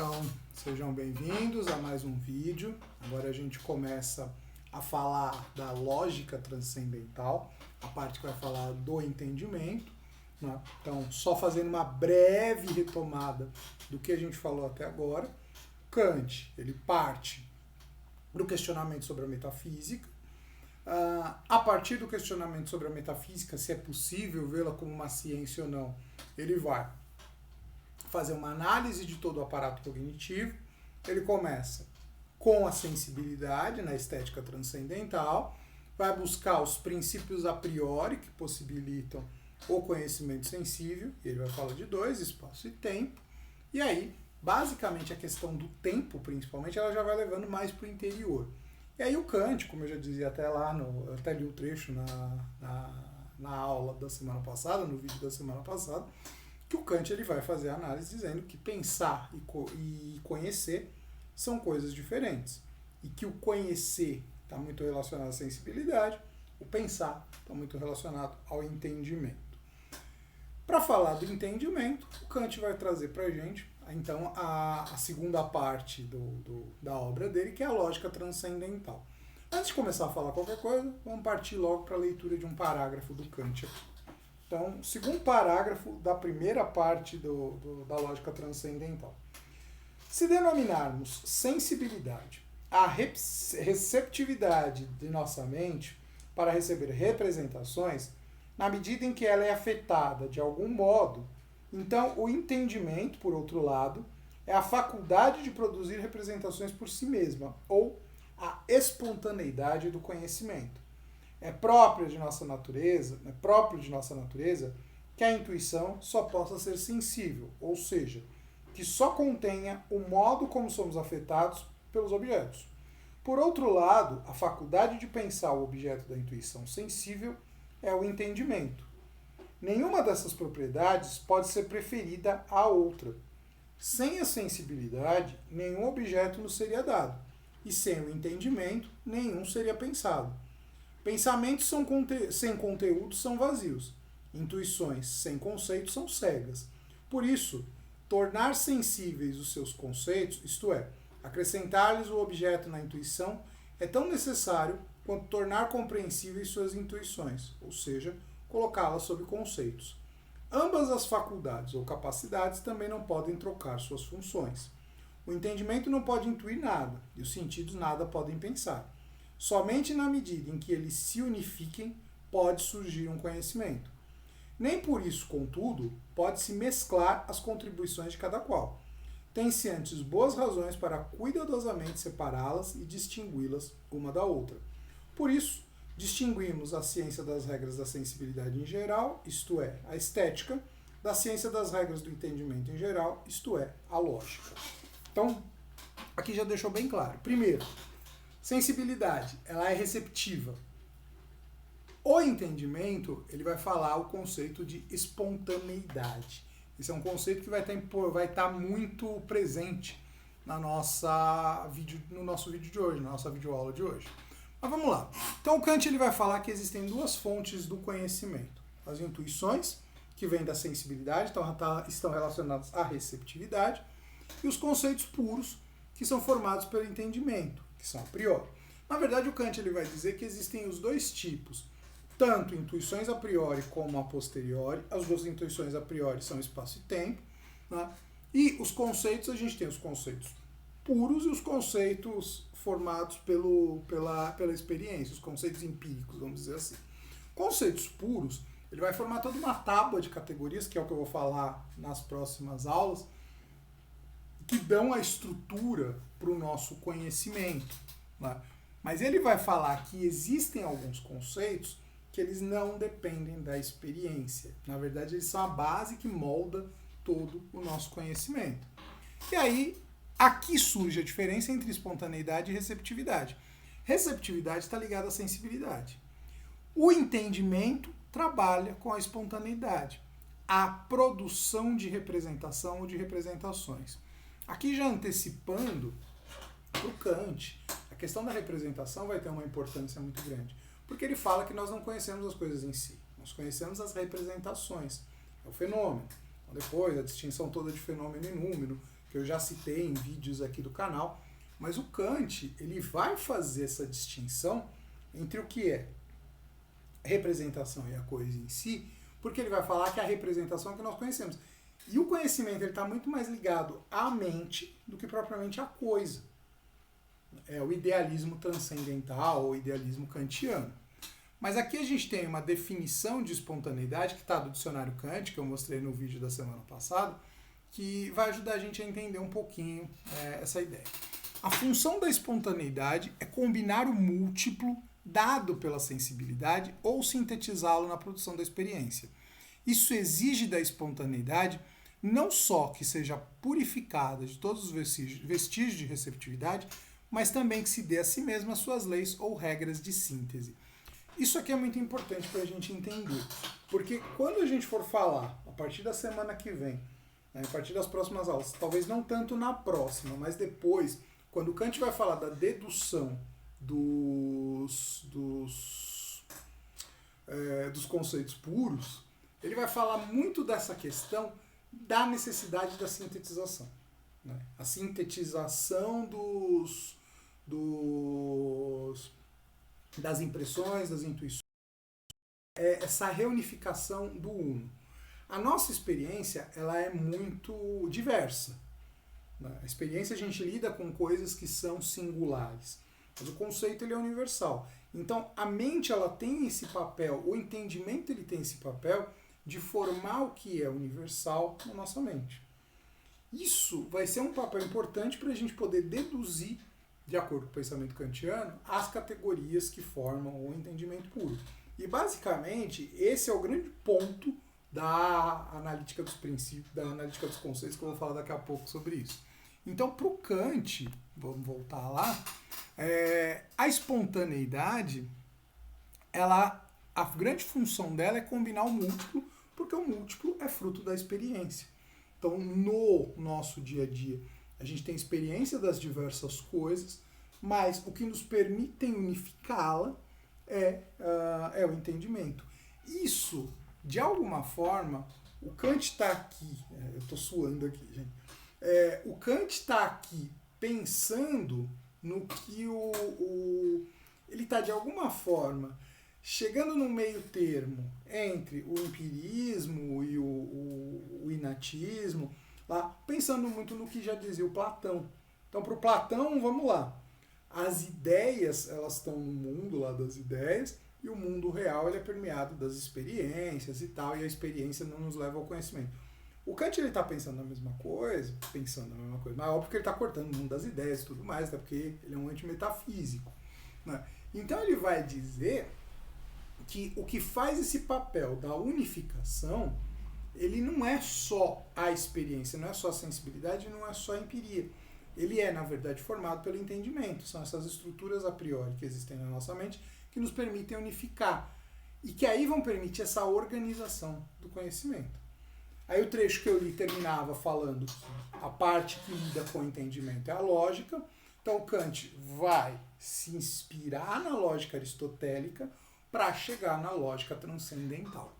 Então, sejam bem-vindos a mais um vídeo. Agora a gente começa a falar da lógica transcendental, a parte que vai falar do entendimento, né? Então, só fazendo uma breve retomada do que a gente falou até agora, Kant, ele parte do questionamento sobre a metafísica. A partir do questionamento sobre a metafísica, se é possível vê-la como uma ciência ou não, ele vai fazer uma análise de todo o aparato cognitivo. Ele começa com a sensibilidade na estética transcendental, vai buscar os princípios a priori que possibilitam o conhecimento sensível, ele vai falar de dois, espaço e tempo, e aí, basicamente, a questão do tempo, principalmente, ela já vai levando mais para o interior. E aí o Kant, como eu já dizia até lá, eu até li o trecho na aula da semana passada, no vídeo da semana passada, que o Kant ele vai fazer a análise dizendo que pensar e conhecer são coisas diferentes. E que o conhecer está muito relacionado à sensibilidade, o pensar está muito relacionado ao entendimento. Para falar do entendimento, o Kant vai trazer para a gente, então, a segunda parte da obra dele, que é a lógica transcendental. Antes de começar a falar qualquer coisa, vamos partir logo para a leitura de um parágrafo do Kant aqui. Então, segundo parágrafo da primeira parte da lógica transcendental. Se denominarmos sensibilidade a receptividade de nossa mente para receber representações, na medida em que ela é afetada de algum modo, então o entendimento, por outro lado, é a faculdade de produzir representações por si mesma, ou a espontaneidade do conhecimento. É próprio de nossa natureza que a intuição só possa ser sensível, ou seja, que só contenha o modo como somos afetados pelos objetos. Por outro lado, a faculdade de pensar o objeto da intuição sensível é o entendimento. Nenhuma dessas propriedades pode ser preferida à outra. Sem a sensibilidade, nenhum objeto nos seria dado, e sem o entendimento, nenhum seria pensado. Pensamentos sem conteúdo são vazios. Intuições sem conceitos são cegas. Por isso, tornar sensíveis os seus conceitos, isto é, acrescentar-lhes o objeto na intuição, é tão necessário quanto tornar compreensíveis suas intuições, ou seja, colocá-las sob conceitos. Ambas as faculdades ou capacidades também não podem trocar suas funções. O entendimento não pode intuir nada, e os sentidos nada podem pensar. Somente na medida em que eles se unifiquem, pode surgir um conhecimento. Nem por isso, contudo, pode-se mesclar as contribuições de cada qual. Tem-se antes boas razões para cuidadosamente separá-las e distingui-las uma da outra. Por isso, distinguimos a ciência das regras da sensibilidade em geral, isto é, a estética, da ciência das regras do entendimento em geral, isto é, a lógica. Então, aqui já deixou bem claro. Primeiro, sensibilidade, ela é receptiva. O entendimento, ele vai falar o conceito de espontaneidade. Esse é um conceito que vai estar muito presente no nosso vídeo de hoje, na nossa videoaula de hoje. Mas vamos lá. Então o Kant ele vai falar que existem duas fontes do conhecimento. As intuições, que vêm da sensibilidade, então estão relacionadas à receptividade, e os conceitos puros, que são formados pelo entendimento, que são a priori. Na verdade, o Kant ele vai dizer que existem os dois tipos, tanto intuições a priori como a posteriori. As duas intuições a priori são espaço e tempo, né? E os conceitos, a gente tem os conceitos puros e os conceitos formados pela experiência, os conceitos empíricos, vamos dizer assim. Conceitos puros, ele vai formar toda uma tábua de categorias, que é o que eu vou falar nas próximas aulas, que dão a estrutura para o nosso conhecimento, né? Mas ele vai falar que existem alguns conceitos que eles não dependem da experiência. Na verdade, eles são a base que molda todo o nosso conhecimento. E aí, aqui surge a diferença entre espontaneidade e receptividade. Receptividade está ligada à sensibilidade. O entendimento trabalha com a espontaneidade, a produção de representação ou de representações. Aqui já antecipando para o Kant, a questão da representação vai ter uma importância muito grande, porque ele fala que nós não conhecemos as coisas em si, nós conhecemos as representações, é o fenômeno. Então, depois, a distinção toda de fenômeno e número, que eu já citei em vídeos aqui do canal, mas o Kant ele vai fazer essa distinção entre o que é representação e a coisa em si, porque ele vai falar que a representação é o que nós conhecemos. E o conhecimento está muito mais ligado à mente do que propriamente à coisa. É o idealismo transcendental ou idealismo kantiano. Mas aqui a gente tem uma definição de espontaneidade que está do dicionário Kant, que eu mostrei no vídeo da semana passada, que vai ajudar a gente a entender um pouquinho essa ideia. A função da espontaneidade é combinar o múltiplo dado pela sensibilidade ou sintetizá-lo na produção da experiência. Isso exige da espontaneidade não só que seja purificada de todos os vestígios de receptividade, mas também que se dê a si mesma as suas leis ou regras de síntese. Isso aqui é muito importante para a gente entender, porque quando a gente for falar, a partir da semana que vem, a partir das próximas aulas, talvez não tanto na próxima, mas depois, quando o Kant vai falar da dedução dos conceitos puros, ele vai falar muito dessa questão da necessidade da sintetização. Né? A sintetização das impressões, das intuições, essa reunificação do uno. A nossa experiência ela é muito diversa. Né? A experiência a gente lida com coisas que são singulares, mas o conceito ele é universal. Então a mente ela tem esse papel, o entendimento ele tem esse papel de formar o que é universal na nossa mente. Isso vai ser um papel importante para a gente poder deduzir, de acordo com o pensamento kantiano, as categorias que formam o entendimento puro. E basicamente esse é o grande ponto da analítica dos princípios, da analítica dos conceitos, que eu vou falar daqui a pouco sobre isso. Então, para o Kant, vamos voltar lá, a espontaneidade, a grande função dela é combinar o múltiplo, porque o múltiplo é fruto da experiência. Então, no nosso dia a dia, a gente tem experiência das diversas coisas, mas o que nos permite unificá-la é o entendimento. Isso, de alguma forma, o Kant está aqui, eu estou suando aqui, gente. O Kant está aqui pensando no que ele está, de alguma forma, chegando no meio termo entre o empirismo e o inatismo, lá, pensando muito no que já dizia o Platão. Então, para o Platão, vamos lá, as ideias elas estão no mundo lá das ideias e o mundo real ele é permeado das experiências e tal, e a experiência não nos leva ao conhecimento. O Kant está pensando na mesma coisa, mas é óbvio que ele está cortando o mundo das ideias e tudo mais, até porque ele é um antimetafísico. Né? Então ele vai dizer que o que faz esse papel da unificação, ele não é só a experiência, não é só a sensibilidade, não é só a empiria. Ele é, na verdade, formado pelo entendimento. São essas estruturas a priori que existem na nossa mente que nos permitem unificar. E que aí vão permitir essa organização do conhecimento. Aí o trecho que eu li terminava falando que a parte que lida com o entendimento é a lógica. Então o Kant vai se inspirar na lógica aristotélica para chegar na lógica transcendental.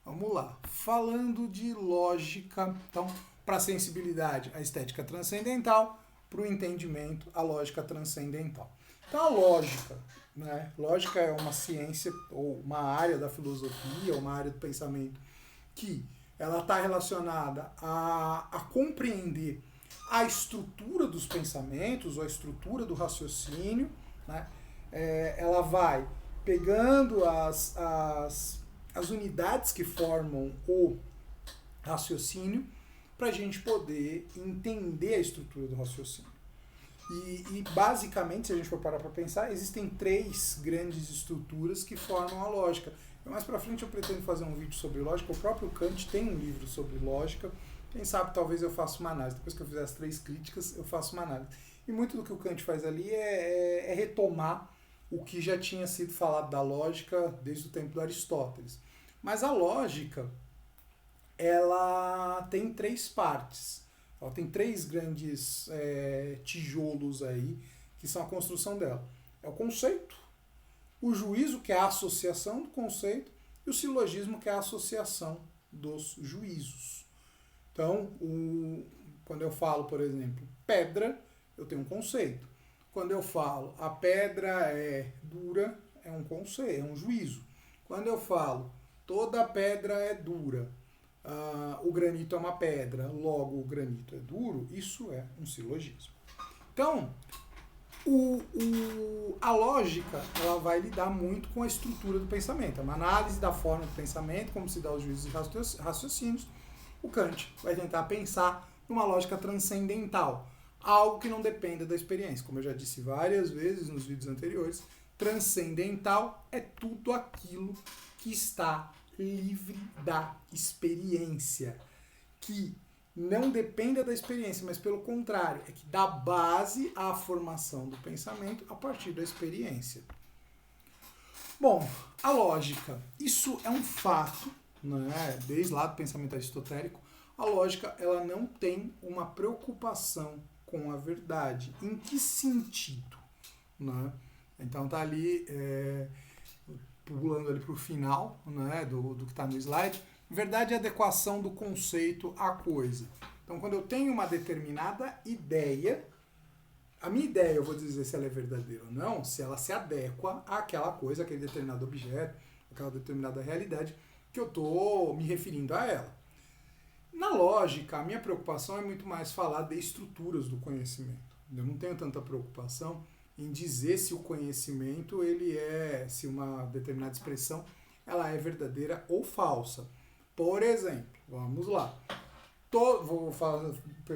Vamos lá. Falando de lógica, então, para a sensibilidade, a estética transcendental, para o entendimento, a lógica transcendental. Então, a lógica, né? Lógica é uma ciência ou uma área da filosofia, uma área do pensamento que ela está relacionada a compreender a estrutura dos pensamentos, ou a estrutura do raciocínio, né? Ela vai pegando as unidades que formam o raciocínio para a gente poder entender a estrutura do raciocínio. E basicamente, se a gente for parar para pensar, existem 3 grandes estruturas que formam a lógica. Mais para frente eu pretendo fazer um vídeo sobre lógica. O próprio Kant tem um livro sobre lógica. Quem sabe talvez eu faça uma análise. Depois que eu fizer as 3 críticas, eu faço uma análise. E muito do que o Kant faz ali é retomar o que já tinha sido falado da lógica desde o tempo do Aristóteles. Mas a lógica, ela tem 3 partes. Ela tem 3 grandes tijolos aí, que são a construção dela. É o conceito, o juízo, que é a associação do conceito, e o silogismo, que é a associação dos juízos. Então, Quando eu falo, por exemplo, pedra, eu tenho um conceito. Quando eu falo a pedra é dura, é um conceito, é um juízo. Quando eu falo toda pedra é dura, o granito é uma pedra, logo o granito é duro, isso é um silogismo. Então, a lógica ela vai lidar muito com a estrutura do pensamento. É uma análise da forma do pensamento, como se dá os juízos e raciocínios. O Kant vai tentar pensar numa lógica transcendental, algo que não dependa da experiência. Como eu já disse várias vezes nos vídeos anteriores, transcendental é tudo aquilo que está livre da experiência, que não dependa da experiência, mas pelo contrário, é que dá base à formação do pensamento a partir da experiência. Bom, a lógica, isso é um fato, né? Desde lá do pensamento aristotélico, a lógica ela não tem uma preocupação com a verdade. Em que sentido? Né? Então tá ali, pulando ali para o final, né, do que está no slide. Verdade é a adequação do conceito à coisa. Então, quando eu tenho uma determinada ideia, a minha ideia, eu vou dizer se ela é verdadeira ou não, se ela se adequa àquela coisa, àquele determinado objeto, àquela determinada realidade que eu estou me referindo a ela. Na lógica, a minha preocupação é muito mais falar de estruturas do conhecimento. Eu não tenho tanta preocupação em dizer se o conhecimento, se uma determinada expressão, ela é verdadeira ou falsa. Por exemplo, vamos lá. Vou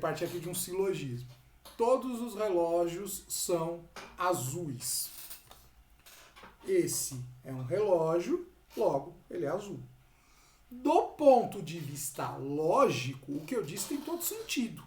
partir aqui de um silogismo. Todos os relógios são azuis. Esse é um relógio, logo, ele é azul. Do ponto de vista lógico, o que eu disse tem todo sentido.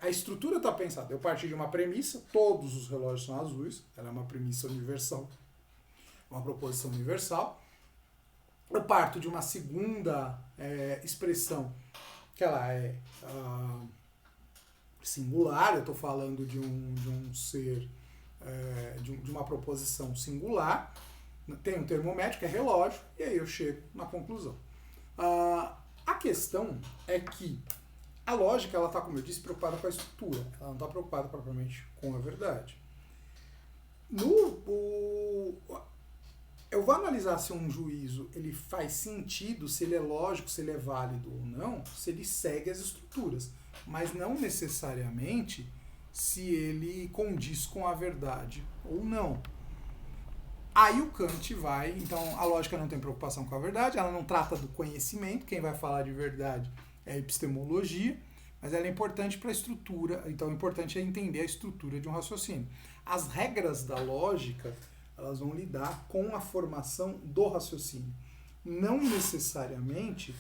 A estrutura está pensada. Eu parti de uma premissa, todos os relógios são azuis, ela é uma premissa universal, uma proposição universal. Eu parto de uma segunda expressão, que ela é singular, eu estou falando de um ser, de uma proposição singular, tem um termo médico, que é relógio, e aí eu chego na conclusão. A questão é que a lógica, ela está, como eu disse, preocupada com a estrutura, ela não está preocupada propriamente com a verdade. Eu vou analisar se um juízo ele faz sentido, se ele é lógico, se ele é válido ou não, se ele segue as estruturas, mas não necessariamente se ele condiz com a verdade ou não. Aí o Kant vai, então a lógica não tem preocupação com a verdade, ela não trata do conhecimento, quem vai falar de verdade é a epistemologia, mas ela é importante para a estrutura, então é importante entender a estrutura de um raciocínio. As regras da lógica, elas vão lidar com a formação do raciocínio. Não necessariamente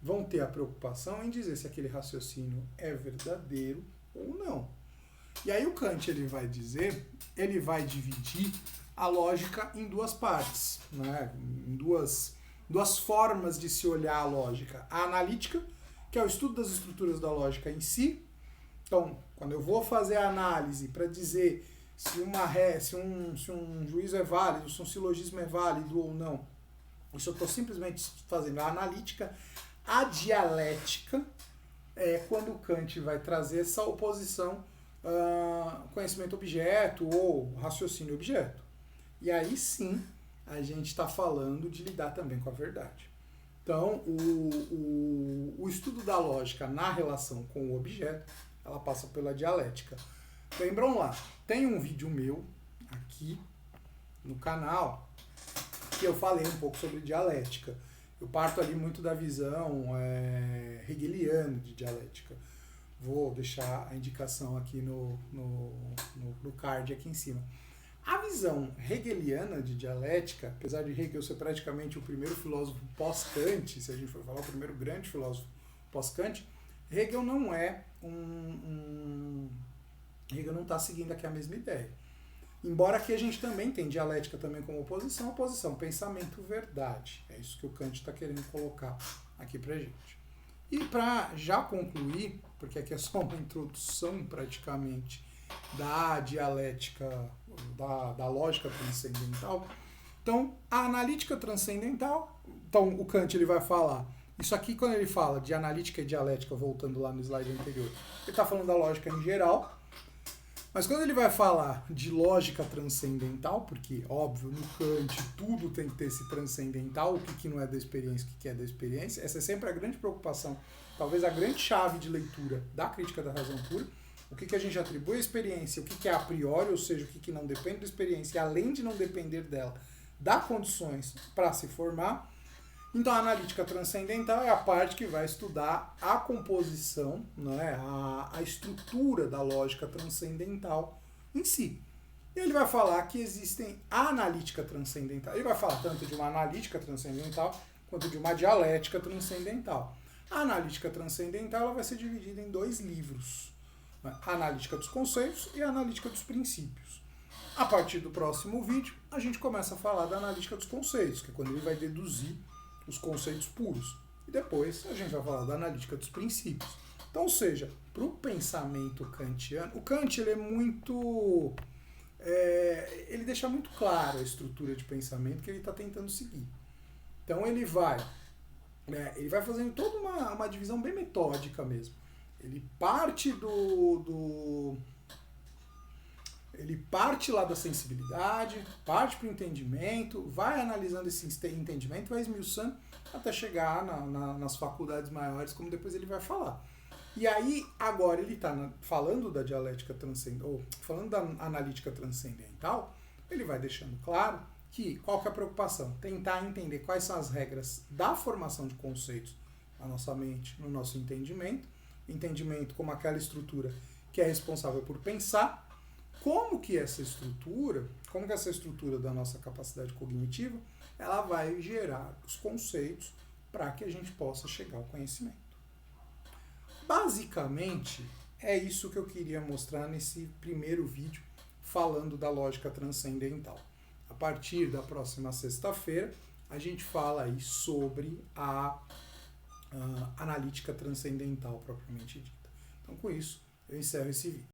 vão ter a preocupação em dizer se aquele raciocínio é verdadeiro ou não. E aí o Kant ele vai dividir a lógica em duas partes, né? Em duas formas de se olhar a lógica. A analítica, que é o estudo das estruturas da lógica em si. Então, quando eu vou fazer a análise para dizer se um juízo é válido, se um silogismo é válido ou não, isso eu estou simplesmente fazendo a analítica. A dialética é quando o Kant vai trazer essa oposição conhecimento-objeto ou raciocínio-objeto. E aí sim a gente está falando de lidar também com a verdade. Então, o estudo da lógica na relação com o objeto, ela passa pela dialética. Lembram lá, tem um vídeo meu aqui no canal que eu falei um pouco sobre dialética. Eu parto ali muito da visão hegeliana de dialética. Vou deixar a indicação aqui no card aqui em cima. A visão hegeliana de dialética, apesar de Hegel ser praticamente o primeiro filósofo pós-Kant, se a gente for falar o primeiro grande filósofo pós-Kant, Hegel não é Hegel não está seguindo aqui a mesma ideia. Embora aqui a gente também tem dialética também como oposição, pensamento, verdade. É isso que o Kant está querendo colocar aqui pra gente. E para já concluir, porque aqui é só uma introdução praticamente da dialética, da lógica transcendental. Então, a analítica transcendental, então o Kant ele vai falar Isso aqui, quando ele fala de analítica e dialética, voltando lá no slide anterior, ele está falando da lógica em geral, mas quando ele vai falar de lógica transcendental, porque, óbvio, no Kant tudo tem que ter esse transcendental, o que não é da experiência, o que é da experiência, essa é sempre a grande preocupação, talvez a grande chave de leitura da crítica da razão pura, o que a gente atribui à experiência, o que é a priori, ou seja, o que não depende da experiência, e além de não depender dela, dá condições para se formar. Então a analítica transcendental é a parte que vai estudar a composição, né, a estrutura da lógica transcendental em si. E ele vai falar que existem a analítica transcendental. Ele vai falar tanto de uma analítica transcendental quanto de uma dialética transcendental. A analítica transcendental ela vai ser dividida em 2 livros. Né, a analítica dos conceitos e a analítica dos princípios. A partir do próximo vídeo, a gente começa a falar da analítica dos conceitos, que é quando ele vai deduzir os conceitos puros. E depois a gente vai falar da analítica dos princípios. Então, ou seja, para o pensamento kantiano, o Kant ele é muito... ele deixa muito claro a estrutura de pensamento que ele está tentando seguir. Então ele vai fazendo toda uma divisão bem metódica mesmo. Ele parte ele parte lá da sensibilidade, parte para o entendimento, vai analisando esse entendimento, vai esmiuçando até chegar nas faculdades maiores, como depois ele vai falar. E aí, agora ele está falando da dialética transcendental, ou falando da analítica transcendental, ele vai deixando claro que qual que é a preocupação? Tentar entender quais são as regras da formação de conceitos na nossa mente, no nosso entendimento como aquela estrutura que é responsável por pensar, como que essa estrutura da nossa capacidade cognitiva, ela vai gerar os conceitos para que a gente possa chegar ao conhecimento. Basicamente, é isso que eu queria mostrar nesse primeiro vídeo falando da lógica transcendental. A partir da próxima sexta-feira, a gente fala aí sobre a analítica transcendental propriamente dita. Então, com isso, eu encerro esse vídeo.